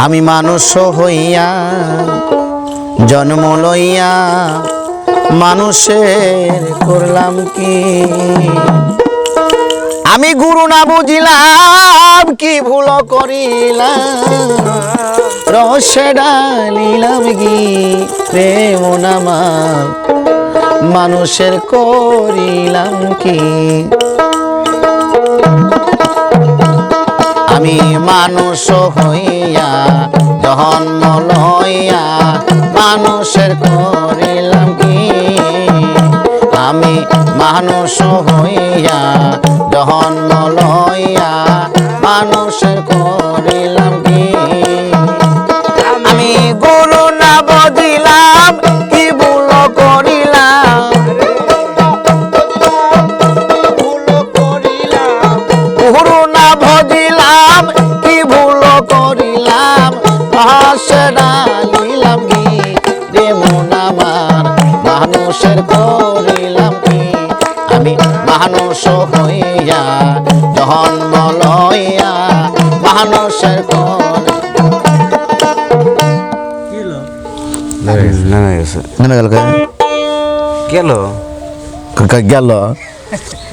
আমি মানুষ হইয়া জন্ম লইয়া মানুষের করলাম কি আমি গুরু না বুঝিলাম কি ভুল করিলাম রহস্যে ডালিলাম কি প্রেম নামাল মানুষের করিলাম কি আমি মানুষ হইয়া জন্ম লইয়া মানুষের করিলাম কি আমি মানুষ হইয়া জন্ম লইয়া মানুষের করিলাম কি আমি গুরু না বুঝিলাম কি ভুল করিলাম গুরু না বুঝিলাম কি ভুল করিলাম রহস্যে ডালিলাম কি রে মন আমার মানুষের করিলাম কি আমি মানুষ হইয়া জন্ম লইয়া মানুষের গেল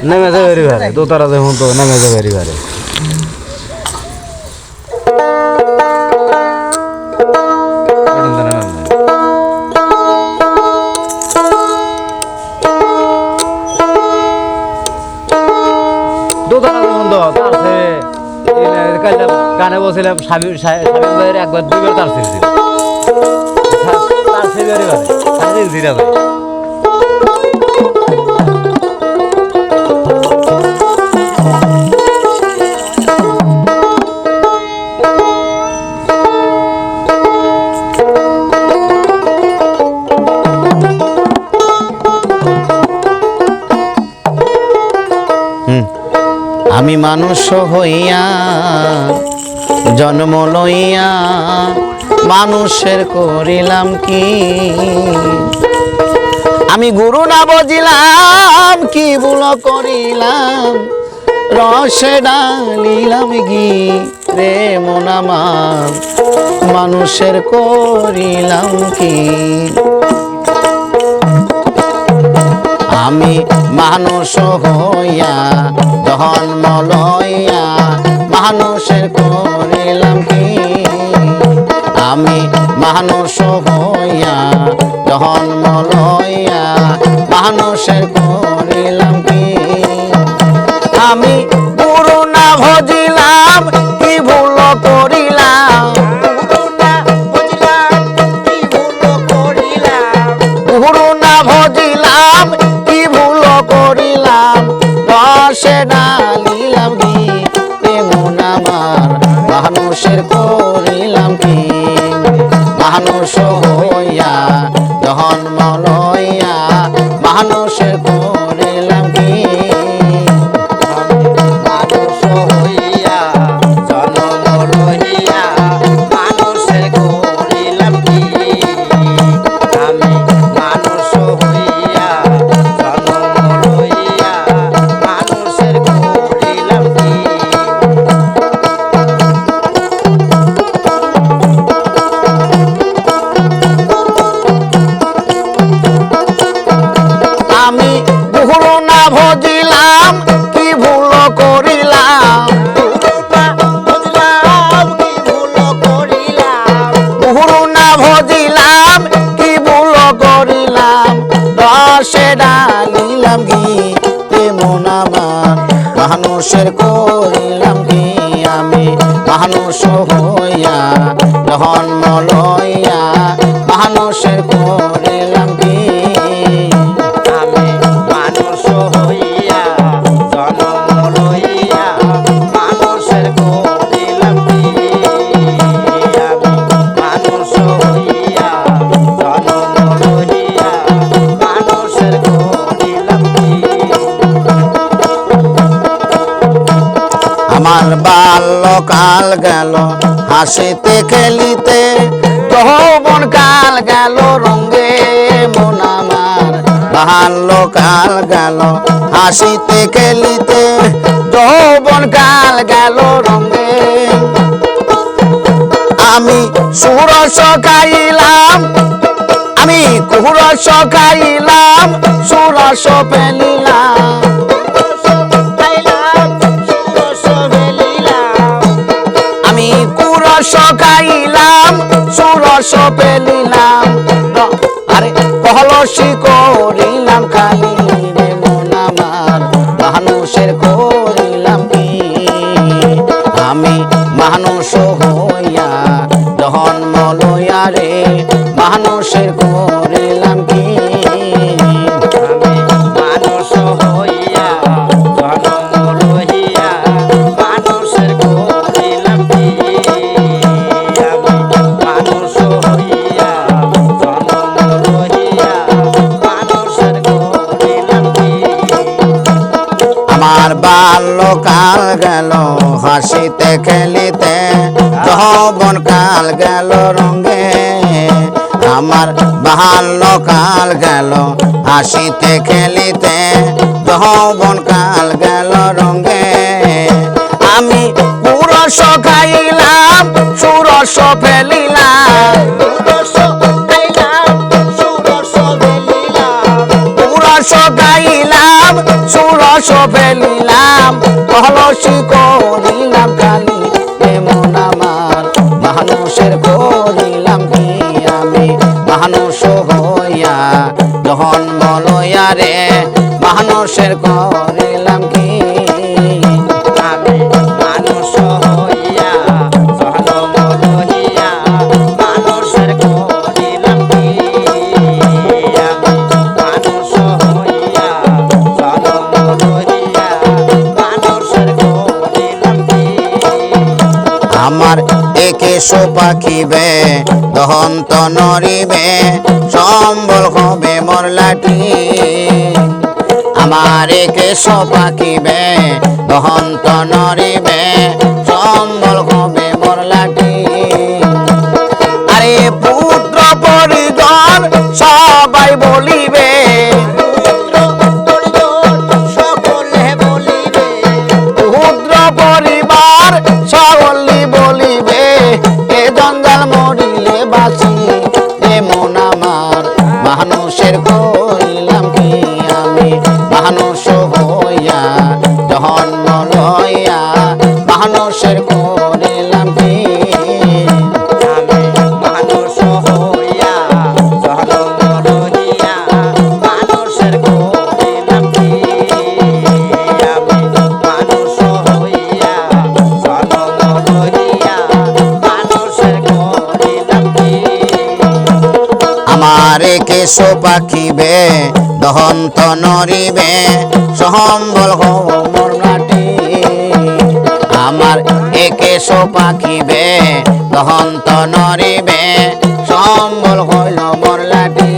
নেমে যাবে বারে দোতারা যখন তো নেমে যাবে বারে দোতারা যখন তো তার গানে বলছিলাম স্বামী ভাইয়ের একবার দুইবার তার ছেড়েছিল তার ছেড়ে বারে জিরা ভাই আমি মানুষ হইয়া জন্ম লইয়া মানুষের করিলাম কি আমি গুরু না বুঝিলাম কি ভুল করিলাম রসে ডালিলাম কি প্রেম নামাল মানুষের করিলাম কি আমি মানুষ হইয়া জন্ম লইয়া মানুষের করিলাম কি আমি মানুষ হইয়া জন্ম লইয়া মানুষের করিলাম কি আমি গুরু না বুঝিলাম কি ভুল করিলাম গুরু না বুঝিলাম কি ভুল করিলাম রসে ডালিলাম কি প্রেম আমার মানুষের করিলাম কি মানুষ হইয়া জন্ম লইয়া মানুষের করিলাম কি মানুষ হইয়া জন্ম লইয়া মানুষের করিলাম কি আমি মানুষ হইয়া জন্ম লইয়া মানুষের করিলাম কি আমি গুরু না বুঝিলাম কি ভুল করিলাম গুরু না বুঝিলাম কি ভুল করিলাম রসে ডালিলাম কি প্রেম আমার মানুষের করিলাম কি আমি মানুষ হইয়া জন্ম লইয়া মানুষের করিলাম কি আমি মানুষ হইয়া জন্ম লইয়া মানুষের করিলাম কি আমি মানুষ হইয়া জন্ম লইয়া মানুষের করিলাম কি আমার বাল্যকাল গেল হাসিতে খেলিতে যৌবন কাল গেল রঙে মন আমার বাল্যকাল গেল হাসিতে খেলিতে যৌবন কাল গেল রঙে আমি সুরস খাইলাম, আমি কুরস খাইলাম, সুরস পেলিলাম। আমি কুরস খাইলাম, সুরস পেলিলাম। আরে কলসি করিলাম খালি রে মন আমার, মানুষের করিলাম কি? আমি মানুষ হইয়া জন্ম লইয়া রে মানুষের করিলাম কি? আমি মানুষ হইয়া জন্ম লইয়া মানুষের করিলাম কি? আমি মানুষ হইয়া জন্ম লইয়া মানুষের করিলাম কি? আমার বাল্যকাল গেল হাসিতে খেলিতে, যৌবন কাল গেল রঙে। আমার বাল্যকাল গেল হাসিতে খেলিতে, যৌবন কাল গেল রঙে। আমি পুরস খাইলাম, সুরস ফেলিলাম। পুরস গাইলাম, সুরস ফেলিলাম। কলসি করিলাম খালি এমন আমার, মানুষের করিলাম কি? আমি মানুষ হইয়া জন্ম লইয়া রে মানুষের করিলাম কি? আমি মানুষ হইয়া জন্ম লইয়া মানুষের করিলাম কি? আমি মানুষ হইয়া জন্ম লইয়া মানুষের করিলাম কি? আমার একে পাখিবে দহন্ত নরিবে, সম্বল হবে মোর লাঠি। আমার একে পাখিবে দহন্ত নরিবে, সম্বল হবে মোর লাঠি। আরে পুত্র পরিজন সবাই বলিবে, সকলে বলিবে, পুত্র পরিবার সকলে বলিবে, এ জঞ্জাল মরিলে বাঁচি এমন আমার, মানুষের করিলাম কি? আমি মানুষ হইয়া জন্ম লইয়া মানুষের করিলাম কি? আমি মানুষ হইয়া জন্ম লইয়া মানুষের করিলাম কি? আমি মানুষ হইয়া জন্ম লইয়া মানুষের করিলাম কি? আমার কেশ পাখিবে দহন্ত নরিবে, সম্বল হব মোর লাঠি। আমার কেশ পাখিবে দহন্ত নরিবে, সম্বল হইল মোর লাঠি।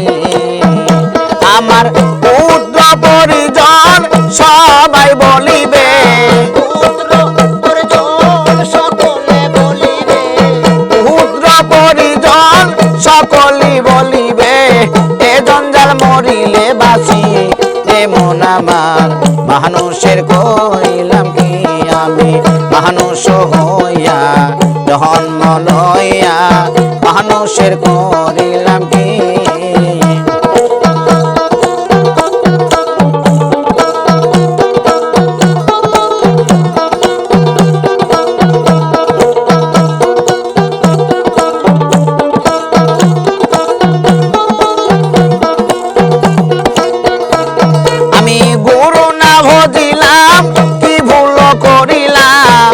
আমার পুত্র পরিজন সবাই বলিবে, সকলে বলিবে, পুত্র পরিজন সকলি বলিবে, এ জঞ্জাল মরিলে বাঁচি এমন আমার, মানুষের করিলাম কি? আমি মানুষ হইয়া জন্ম লইয়া মানুষের করিলাম কি? আমি গুরু না ভজিলাম, কি ভুল করিলাম।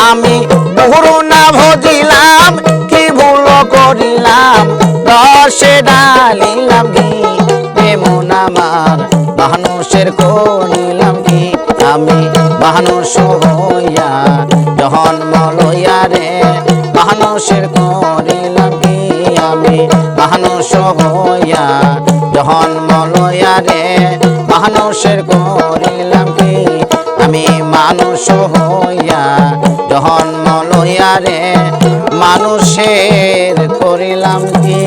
আমি গুরু না ভজিলাম, কি ভুল করিলাম। রসে ডালিলাম ঘি এমন আমার, মানুষের করিলাম কি? আমি মানুষ হইয়া জন্ম লইয়া রে মানুষের করিলাম কি? আমি মানুষ হইয়া জন্ম লইয়া রে মানুষের করিলাম কি? আমি মানুষ হইয়া জন্ম লইয়া রে মানুষের করিলাম কি?